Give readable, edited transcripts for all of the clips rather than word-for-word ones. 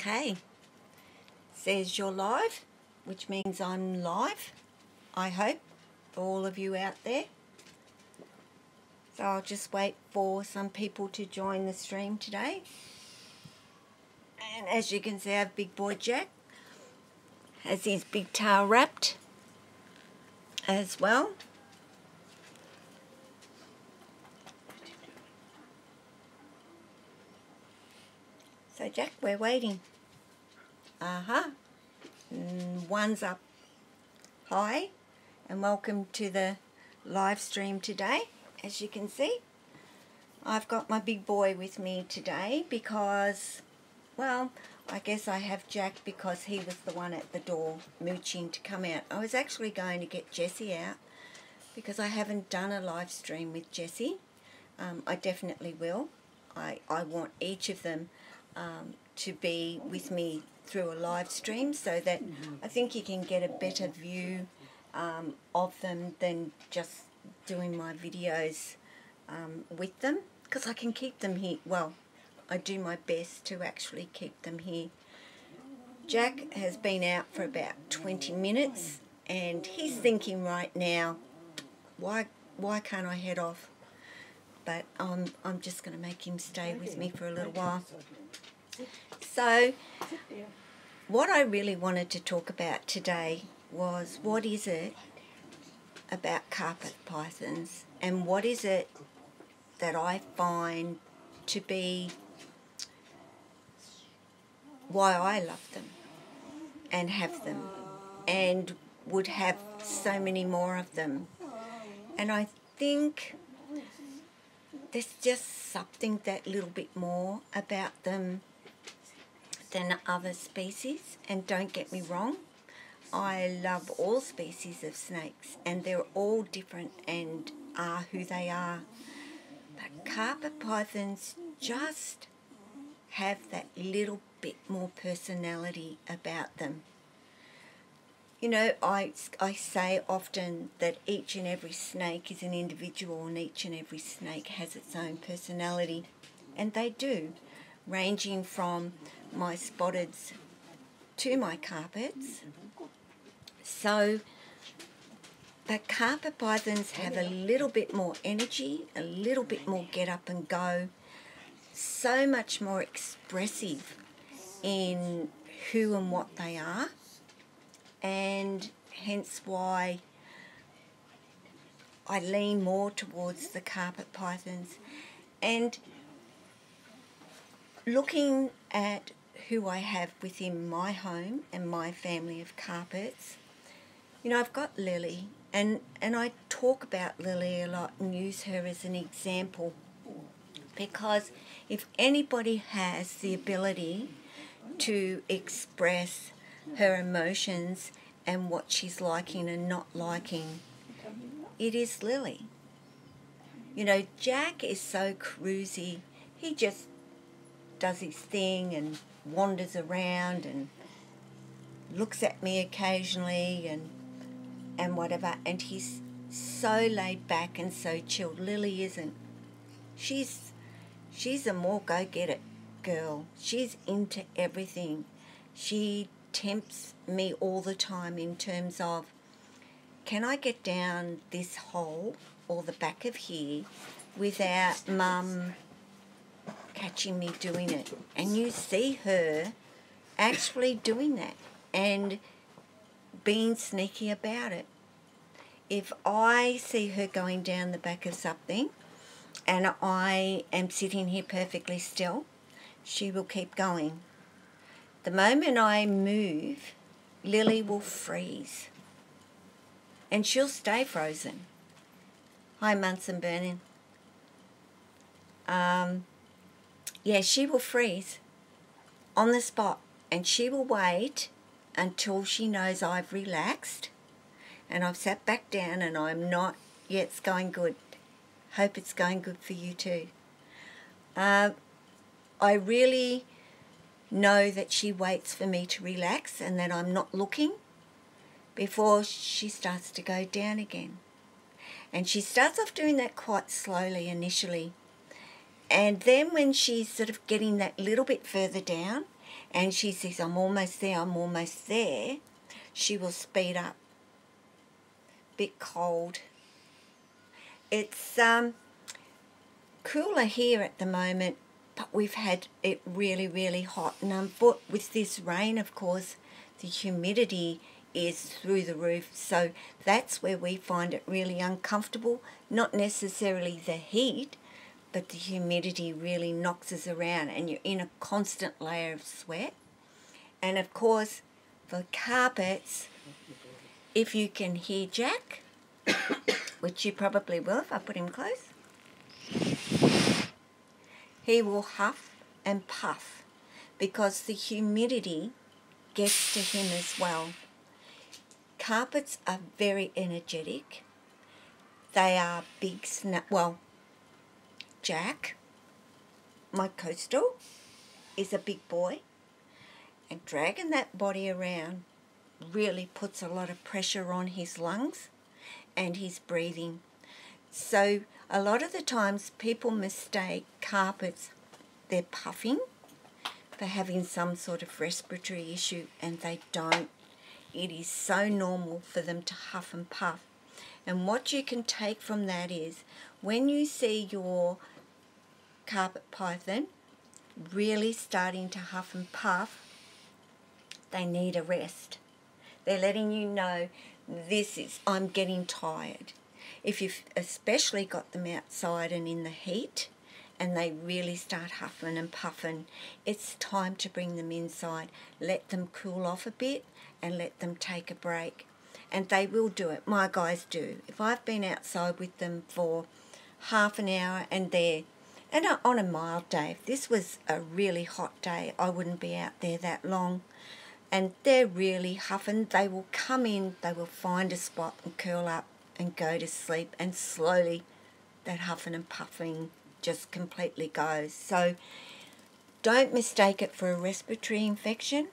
Okay, says you're live, which means I'm live, I hope, for all of you out there. So I'll just wait for some people to join the stream today. And as you can see, I have big boy Jack has his big tail wrapped as well. So Jack, we're waiting. One's up. Hi, and welcome to the live stream today. As you can see, I've got my big boy with me today because, well, I guess I have Jack because he was the one at the door mooching to come out. I was actually going to get Jessie out because I haven't done a live stream with Jessie. I definitely will. I want each of them to be with me through a live stream so that I think you can get a better view of them than just doing my videos with them, because I can keep them here. Well, I do my best to actually keep them here. Jack has been out for about 20 minutes and he's thinking right now, why can't I head off? But I'm just going to make him stay with me for a little while. So what I really wanted to talk about today was, what is it about carpet pythons and what is it that I find to be why I love them and have them and would have so many more of them. And I think there's just something that little bit more about them than other species. And don't get me wrong, I love all species of snakes and they're all different and are who they are. But carpet pythons just have that little bit more personality about them. You know, I say often that each and every snake is an individual and each and every snake has its own personality. And they do, ranging from my spotteds to my carpets. So the carpet pythons have a little bit more energy, a little bit more get up and go, so much more expressive in who and what they are, and hence why I lean more towards the carpet pythons. And looking at who I have within my home and my family of carpets, you know, I've got Lily, and I talk about Lily a lot and use her as an example, because if anybody has the ability to express her emotions and what she's liking and not liking, it is Lily. You know, Jack is so cruisy. He just does his thing and wanders around and looks at me occasionally and whatever, and he's so laid back and so chilled. Lily isn't. She's a more go-get-it girl. She's into everything. She tempts me all the time in terms of, can I get down this hole or the back of here without Mum catching me doing it? And you see her actually doing that and being sneaky about it. If I see her going down the back of something and I am sitting here perfectly still, she will keep going. The moment I move, Lily will freeze and she'll stay frozen. Hi, Munson Burning. Yeah, she will freeze on the spot and she will wait until she knows I've relaxed and I've sat back down and I'm not, yeah, it's going good. Hope it's going good for you too. I really know that she waits for me to relax and that I'm not looking before she starts to go down again. And she starts off doing that quite slowly initially. And then when she's sort of getting that little bit further down and she says, I'm almost there, she will speed up. Bit cold. It's cooler here at the moment, but we've had it really, really hot. And with this rain, of course, the humidity is through the roof. So that's where we find it really uncomfortable. Not necessarily the heat, but the humidity really knocks us around and you're in a constant layer of sweat. And of course, for carpets, if you can hear Jack, which you probably will if I put him close, he will huff and puff because the humidity gets to him as well. Carpets are very energetic. They are big Jack, my coastal, is a big boy, and dragging that body around really puts a lot of pressure on his lungs and his breathing. So a lot of the times people mistake carpets, they're puffing, for having some sort of respiratory issue, and they don't. It is so normal for them to huff and puff. And what you can take from that is when you see your carpet python really starting to huff and puff, they need a rest. They're letting you know, I'm getting tired. If you've especially got them outside and in the heat and they really start huffing and puffing, it's time to bring them inside. Let them cool off a bit and let them take a break. And they will do it. My guys do. If I've been outside with them for half an hour and on a mild day, if this was a really hot day, I wouldn't be out there that long. And they're really huffing. They will come in, they will find a spot and curl up and go to sleep, and slowly that huffing and puffing just completely goes. So don't mistake it for a respiratory infection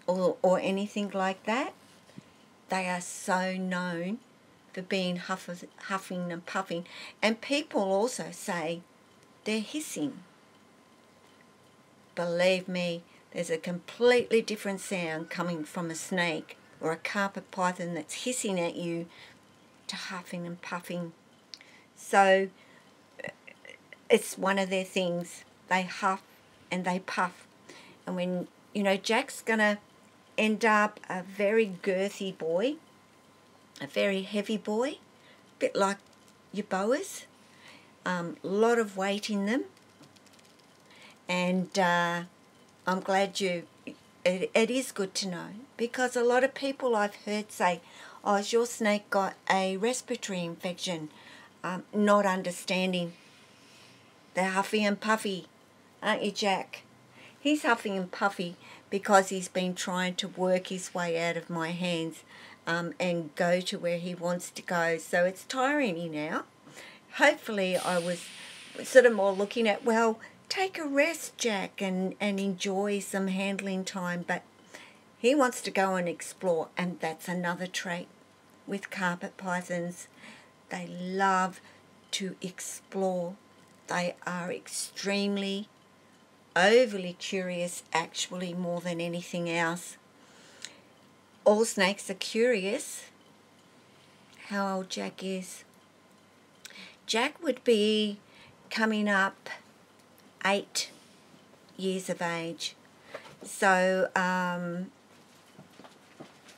or anything like that. They are so known for being huffing and puffing. And people also say they're hissing. Believe me, there's a completely different sound coming from a snake or a carpet python that's hissing at you to huffing and puffing. So it's one of their things. They huff and they puff. And when, Jack's going to end up a very girthy boy, a very heavy boy, a bit like your boas, lot of weight in them. And I'm glad it is good to know, because a lot of people I've heard say, oh, has your snake got a respiratory infection? Not understanding. They're huffy and puffy, aren't you, Jack? He's huffy and puffy because he's been trying to work his way out of my hands and go to where he wants to go. So it's tiring him now. Hopefully I was sort of more looking at, well, take a rest, Jack, and enjoy some handling time. But he wants to go and explore, and that's another trait with carpet pythons. They love to explore. They are extremely overly curious, actually, more than anything else. All snakes are curious. How old Jack is? Jack would be coming up 8 years of age. So,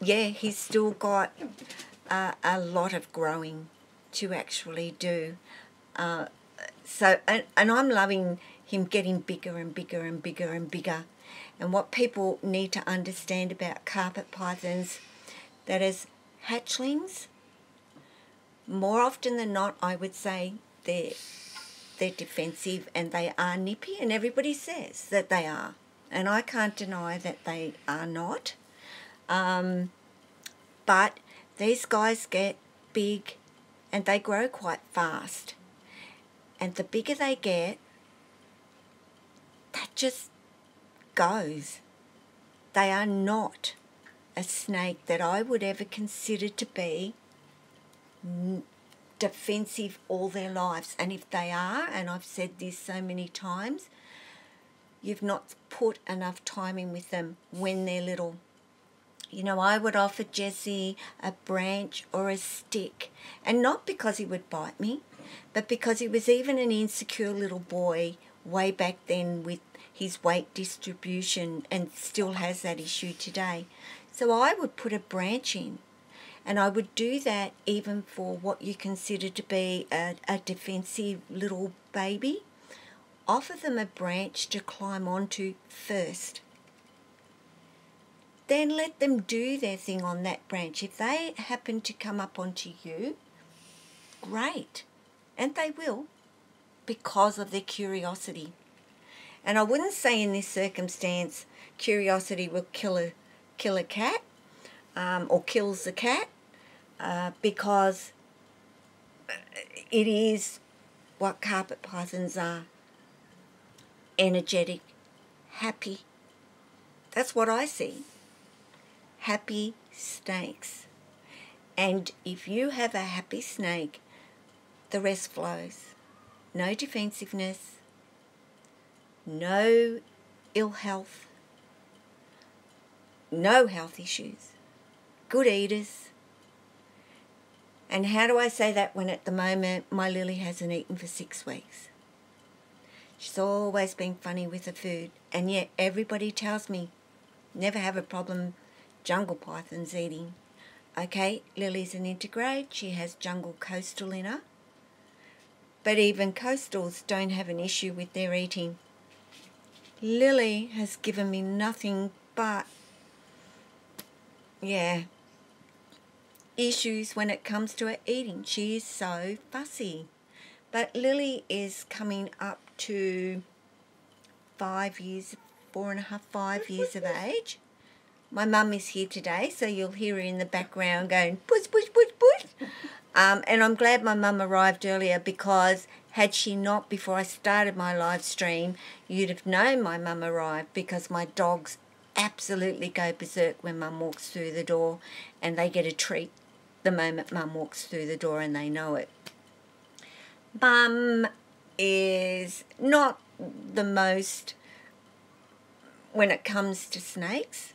he's still got a lot of growing to actually do. And I'm loving him getting bigger and bigger and bigger and bigger. And what people need to understand about carpet pythons, that as hatchlings, more often than not, I would say they're defensive and they are nippy, and everybody says that they are. And I can't deny that they are not. But these guys get big and they grow quite fast. And the bigger they get, that just goes. They are not a snake that I would ever consider to be defensive all their lives. And if they are, and I've said this so many times, you've not put enough time in with them when they're little. You know, I would offer Jesse a branch or a stick, and not because he would bite me, but because he was even an insecure little boy way back then with his weight distribution, and still has that issue today. So I would put a branch in, and I would do that even for what you consider to be a defensive little baby. Offer them a branch to climb onto first. Then let them do their thing on that branch. If they happen to come up onto you, great. And they will, because of their curiosity. And I wouldn't say in this circumstance curiosity will kill a cat, or kills the cat, because it is what carpet pythons are: energetic, happy. That's what I see. Happy snakes. And if you have a happy snake, the rest flows. No defensiveness, no ill health, no health issues, good eaters. And how do I say that when at the moment my Lily hasn't eaten for 6 weeks? She's always been funny with the food, and yet everybody tells me never have a problem jungle pythons eating. Okay, Lily's an intergrade, she has jungle coastal in her, but even coastals don't have an issue with their eating. Lily has given me nothing but, issues when it comes to her eating. She is so fussy. But Lily is coming up to 5 years, 4.5, 5 years of age. My mum is here today, so you'll hear her in the background going, push, push, push, push. And I'm glad my mum arrived earlier, because had she not, before I started my live stream, you'd have known my mum arrived, because my dogs absolutely go berserk when mum walks through the door, and they get a treat the moment mum walks through the door, and they know it. Mum is not the most when it comes to snakes.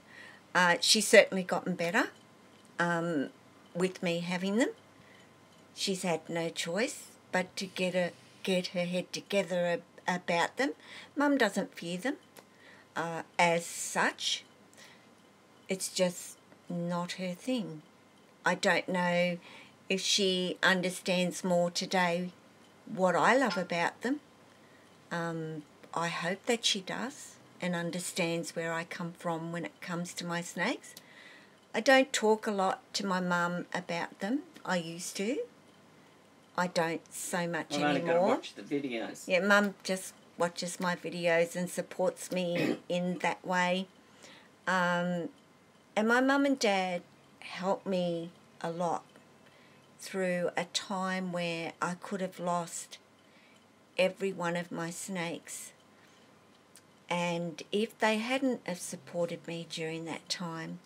She's certainly gotten better with me having them. She's had no choice but to get her head together about them. Mum doesn't fear them as such. It's just not her thing. I don't know if she understands more today what I love about them. I hope that she does and understands where I come from when it comes to my snakes. I don't talk a lot to my mum about them. I used to. I don't so much anymore. I'm only going to watch the videos. Yeah, Mum just watches my videos and supports me in that way. And my mum and dad helped me a lot through a time where I could have lost every one of my snakes. And if they hadn't have supported me during that time,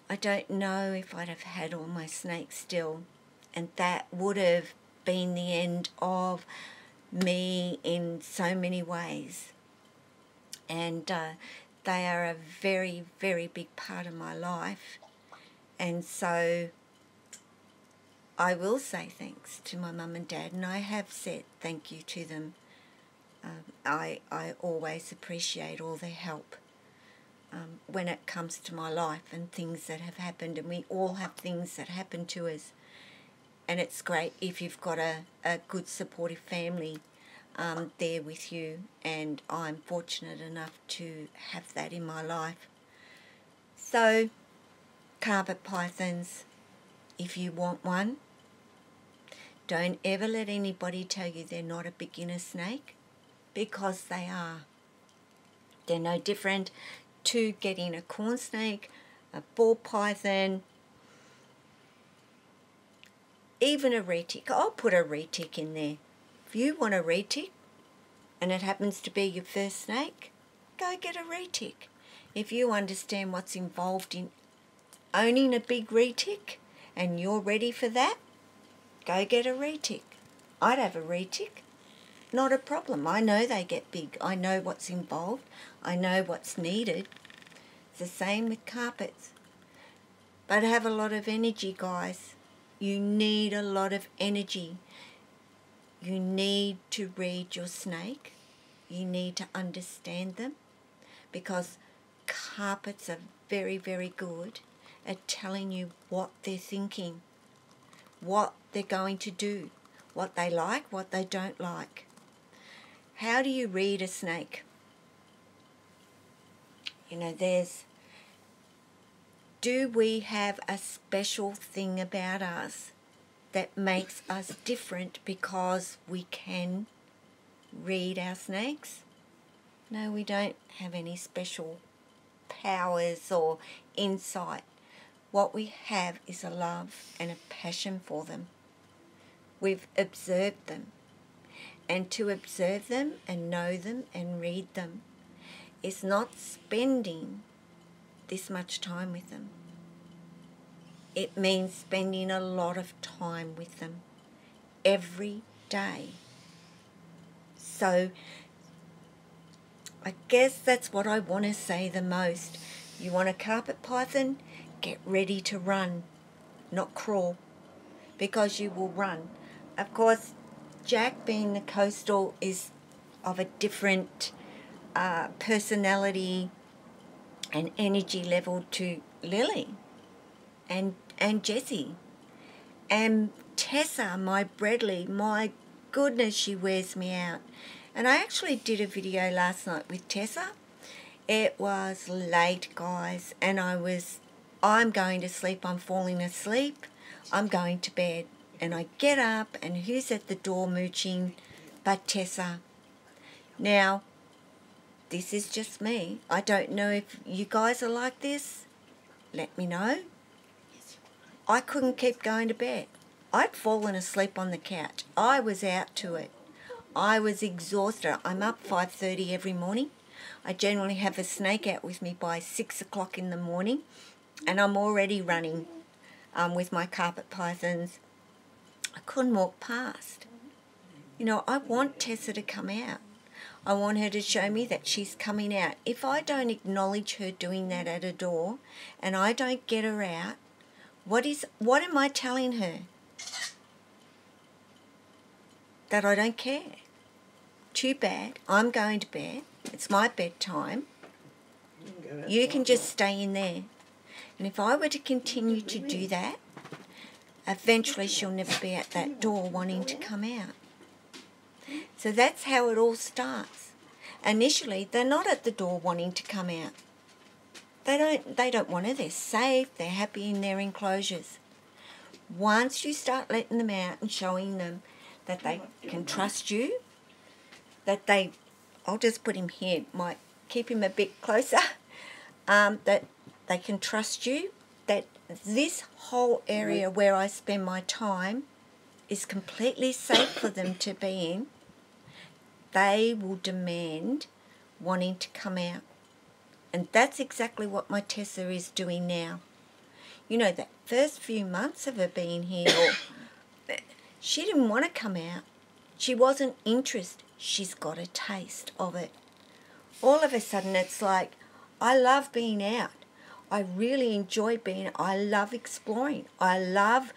I don't know if I'd have had all my snakes still. And that would have been the end of me in so many ways. And they are a very, very big part of my life. And so I will say thanks to my mum and dad, and I have said thank you to them. I always appreciate all their help when it comes to my life and things that have happened, and we all have things that happen to us. And it's great if you've got a good supportive family there with you, and I'm fortunate enough to have that in my life. So, carpet pythons, if you want one, don't ever let anybody tell you they're not a beginner snake, because they are. They're no different to getting a corn snake, a ball python, even a retic. I'll put a retic in there. If you want a retic and it happens to be your first snake, go get a retic. If you understand what's involved in owning a big retic and you're ready for that, go get a retic. I'd have a retic. not a problem. I know they get big. I know what's involved. I know what's needed. It's the same with carpets. But have a lot of energy, guys. You need a lot of energy. You need to read your snake. You need to understand them, because carpets are very, very good at telling you what they're thinking, what they're going to do, what they like, what they don't like. How do you read a snake? You know, do we have a special thing about us that makes us different because we can read our snakes? No, we don't have any special powers or insight. What we have is a love and a passion for them. We've observed them. And to observe them and know them and read them is not spending this much time with them. It means spending a lot of time with them every day. So I guess that's what I want to say the most. You want a carpet python? Get ready to run, not crawl, because you will run. Of course, Jack, being the coastal, is of a different personality and energy level to Lily and Jessie. And Tessa, my Bradley, my goodness, she wears me out. And I actually did a video last night with Tessa. It was late, guys, and I'm going to sleep, I'm falling asleep, I'm going to bed. And I get up, and who's at the door mooching but Tessa? Now, this is just me. I don't know if you guys are like this. Let me know. I couldn't keep going to bed. I'd fallen asleep on the couch. I was out to it. I was exhausted. I'm up 5:30 every morning. I generally have a snake out with me by 6 o'clock in the morning, and I'm already running with my carpet pythons. I couldn't walk past. You know, I want Tessa to come out. I want her to show me that she's coming out. If I don't acknowledge her doing that at a door and I don't get her out, what am I telling her? That I don't care. Too bad. I'm going to bed. It's my bedtime. You can just stay in there. And if I were to continue to do that, eventually she'll never be at that door wanting to come out. So that's how it all starts. Initially, they're not at the door wanting to come out. They don't want to. They're safe. They're happy in their enclosures. Once you start letting them out and showing them that they can trust you, I'll just put him here, might keep him a bit closer, that they can trust you, that this whole area where I spend my time is completely safe for them to be in, they will demand wanting to come out. And that's exactly what my Tessa is doing now. You know, that first few months of her being here, she didn't want to come out. She wasn't interested. She's got a taste of it. All of a sudden, it's like, I love being out. I really enjoy being, I love exploring. I love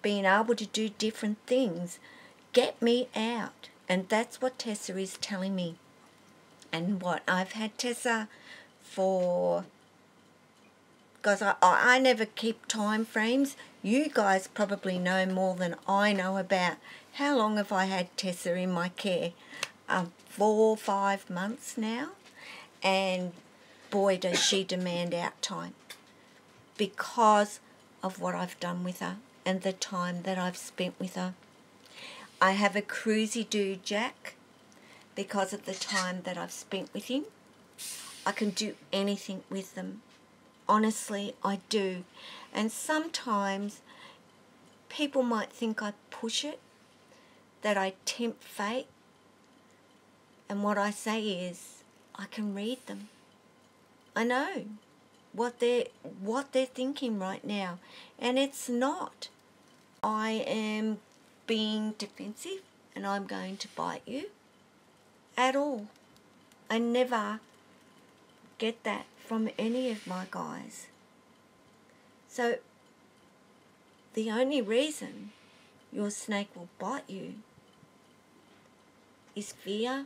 being able to do different things. Get me out. And that's what Tessa is telling me. And what I've had Tessa for, because I never keep time frames. You guys probably know more than I know about how long have I had Tessa in my care. 4 or 5 months now. And boy, does she demand out time because of what I've done with her and the time that I've spent with her. I have a cruisy-do Jack because of the time that I've spent with him. I can do anything with them. Honestly, I do. And sometimes people might think I push it, that I tempt fate. And what I say is, I can read them. I know what they're thinking right now. And it's not, I am being defensive and I'm going to bite you. at all. I never get that from any of my guys. So the only reason your snake will bite you is fear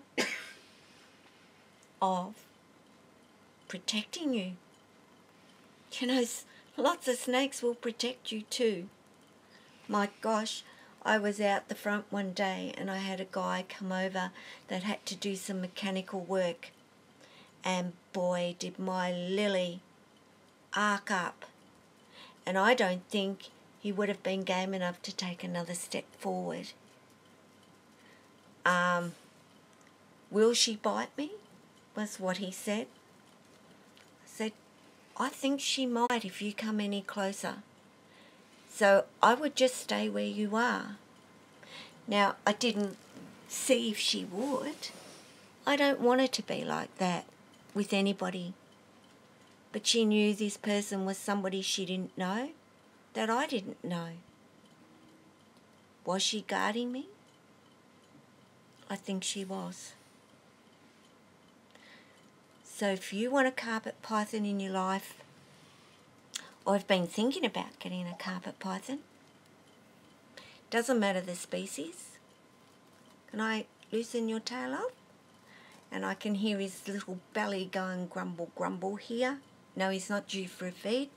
of protecting you. You know, lots of snakes will protect you too. My gosh, I was out the front one day and I had a guy come over that had to do some mechanical work. And boy, did my Lily arc up. And I don't think he would have been game enough to take another step forward. Will she bite me? Was what he said. I said, I think she might if you come any closer. So I would just stay where you are. Now, I didn't see if she would. I don't want her to be like that with anybody. But she knew this person was somebody she didn't know, that I didn't know. Was she guarding me? I think she was. So if you want a carpet python in your life, or have been thinking about getting a carpet python, doesn't matter the species. Can I loosen your tail up? And I can hear his little belly going grumble, grumble here. No, he's not due for a feed.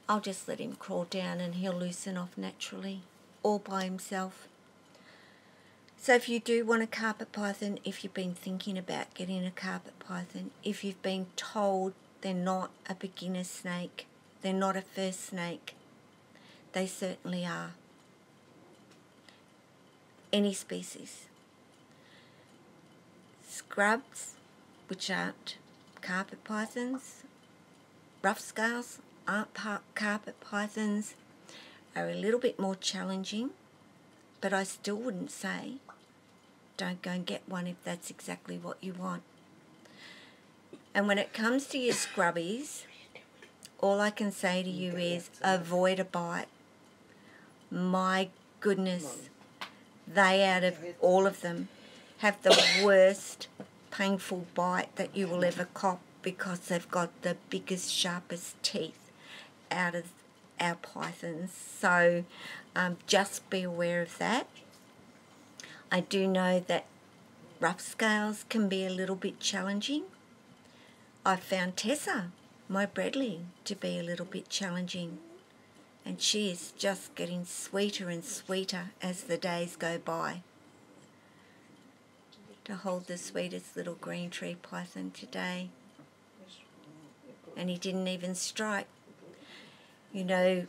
I'll just let him crawl down and he'll loosen off naturally, all by himself. So if you do want a carpet python, if you've been thinking about getting a carpet python, if you've been told they're not a beginner snake, they're not a first snake, they certainly are. Any species. Scrubs, which aren't carpet pythons, rough scales aren't carpet pythons, are a little bit more challenging, but I still wouldn't say don't go and get one if that's exactly what you want. And when it comes to your scrubbies, all I can say to you is avoid a bite. My goodness, they out of all of them have the worst painful bite that you will ever cop because they've got the biggest, sharpest teeth out of our pythons. So just be aware of that. I do know that rough scales can be a little bit challenging. I found Tessa, my Bradley, to be a little bit challenging. And she is just getting sweeter and sweeter as the days go by. To hold the sweetest little green tree python today. And he didn't even strike. You know,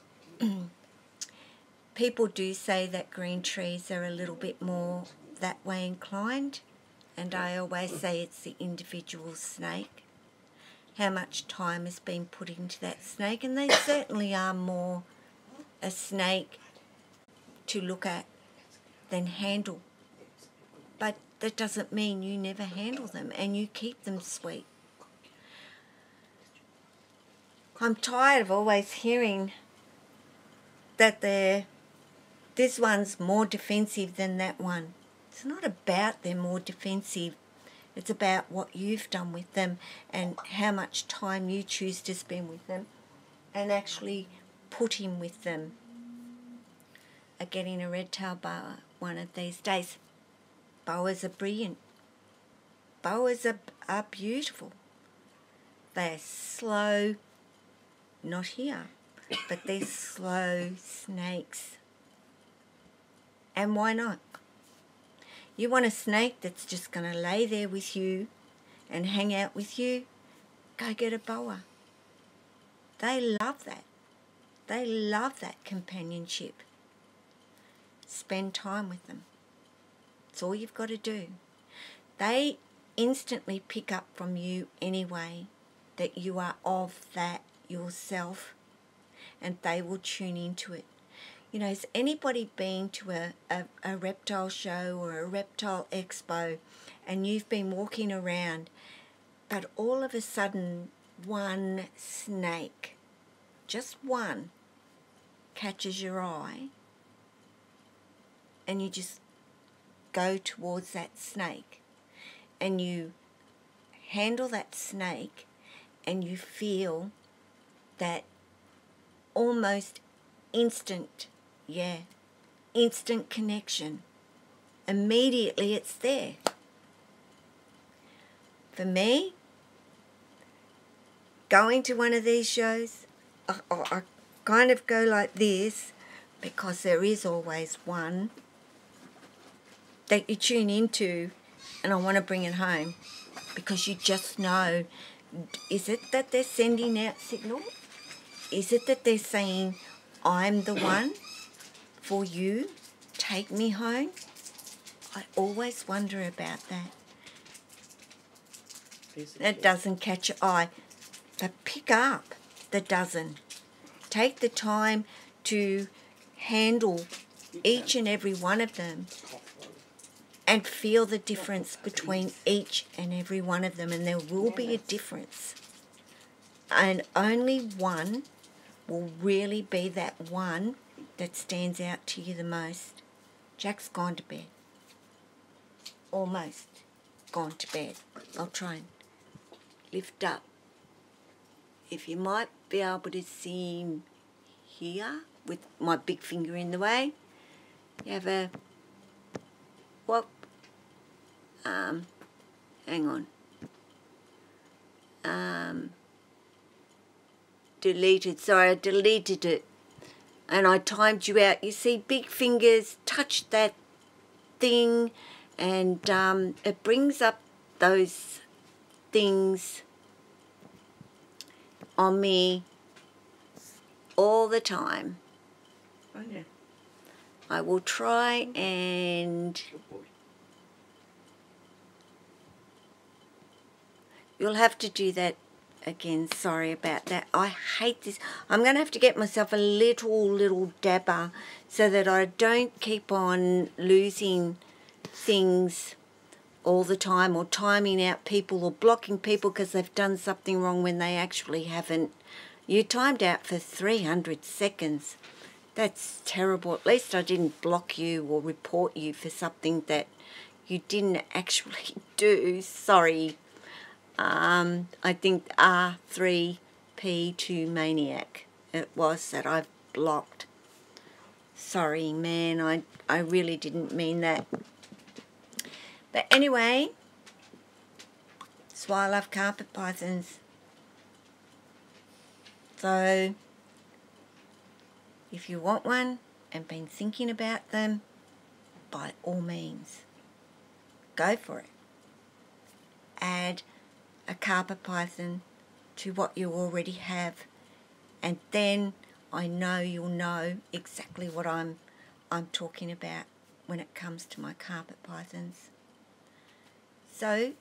people do say that green trees are a little bit more that way inclined, and I always say it's the individual snake, how much time has been put into that snake, and they certainly are more a snake to look at than handle. But that doesn't mean you never handle them and you keep them sweet. I'm tired of always hearing that this one's more defensive than that one. It's not about they're more defensive. It's about what you've done with them and how much time you choose to spend with them and actually put in with them. Getting a red-tailed boa one of these days. Boas are brilliant. Boas are beautiful. They're slow, not here, but they're slow snakes. And why not? You want a snake that's just going to lay there with you and hang out with you? Go get a boa. They love that. They love that companionship. Spend time with them. It's all you've got to do. They instantly pick up from you anyway that you are of that yourself, and they will tune into it. You know, has anybody been to a reptile show or a reptile expo and you've been walking around, but all of a sudden one snake, just one, catches your eye and you just go towards that snake and you handle that snake and you feel that almost instant, instant connection. Immediately it's there. For me, going to one of these shows, I kind of go like this, because there is always one that you tune into, and I want to bring it home, because you just know, is it that they're sending out signals? Is it that they're saying, I'm the one for you, take me home? I always wonder about that. That doesn't catch your eye, but pick up the dozen. Take the time to handle each and every one of them and feel the difference between each and every one of them, and there will be a difference. And only one will really be that one that stands out to you the most. Jack's gone to bed. Almost gone to bed. I'll try and lift up. If you might be able to see him here with my big finger in the way. You have a whoop. Hang on. Deleted. Sorry, I deleted it. And I timed you out. You see, big fingers touch that thing, and it brings up those things on me all the time. Oh, yeah. I will try and... You'll have to do that again. Sorry about that. I hate this. I'm going to have to get myself a little dabber so that I don't keep on losing things all the time, or timing out people, or blocking people because they've done something wrong when they actually haven't. You timed out for 300 seconds. That's terrible. At least I didn't block you or report you for something that you didn't actually do. Sorry. I think R3P2 Maniac it was that I've blocked. Sorry, man. I really didn't mean that. But anyway, that's why I love carpet pythons. So, if you want one and been thinking about them, by all means, go for it. Add a carpet python to what you already have, and then I know you'll know exactly what I'm talking about when it comes to my carpet pythons. So,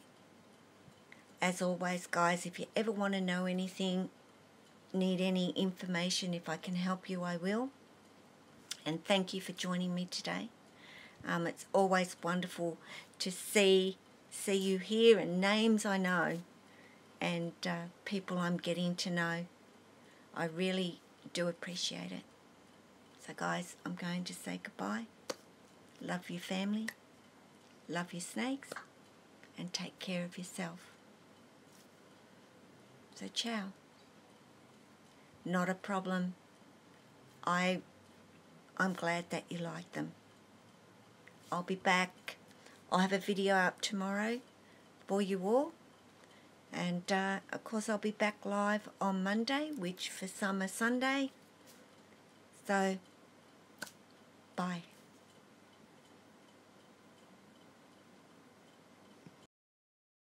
as always, guys, if you ever want to know anything, need any information, if I can help you, I will. And thank you for joining me today. It's always wonderful to see you here, and names I know, and people I'm getting to know. I really do appreciate it. So guys, I'm going to say goodbye. Love your family, love your snakes, and take care of yourself. So ciao. Not a problem. I'm glad that you like them. I'll be back. I'll have a video up tomorrow for you all. And of course I'll be back live on Monday, which for some are Sunday. So, bye.